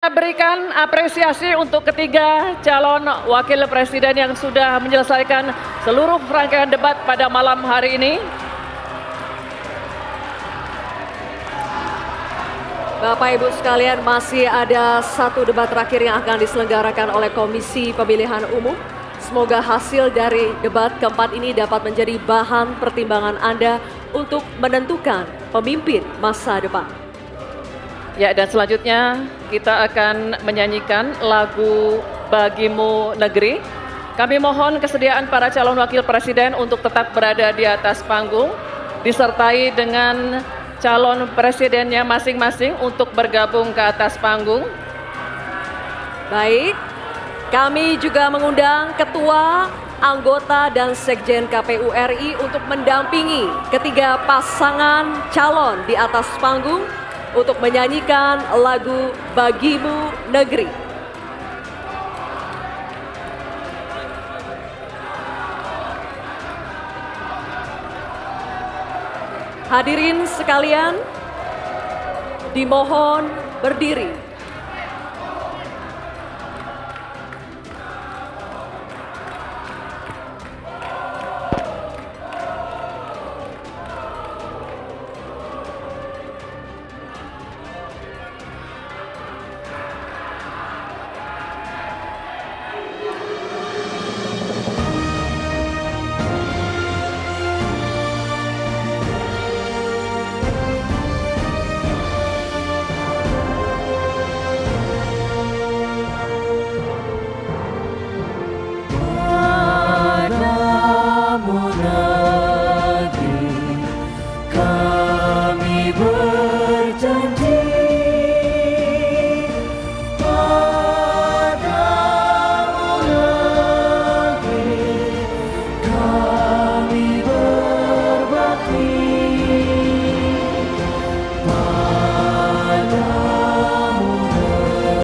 Berikan apresiasi untuk ketiga calon wakil presiden yang sudah menyelesaikan seluruh rangkaian debat pada malam hari ini. Bapak Ibu sekalian, masih ada satu debat terakhir yang akan diselenggarakan oleh Komisi Pemilihan Umum. Semoga hasil dari debat keempat ini dapat menjadi bahan pertimbangan Anda untuk menentukan pemimpin masa depan. Ya, dan selanjutnya kita akan menyanyikan lagu Bagimu Negeri. Kami mohon kesediaan para calon wakil presiden untuk tetap berada di atas panggung, disertai dengan calon presidennya masing-masing untuk bergabung ke atas panggung. Baik, kami juga mengundang ketua, anggota, dan sekjen KPU RI untuk mendampingi ketiga pasangan calon di atas panggung untuk menyanyikan lagu Bagimu Negeri. Hadirin sekalian, dimohon berdiri.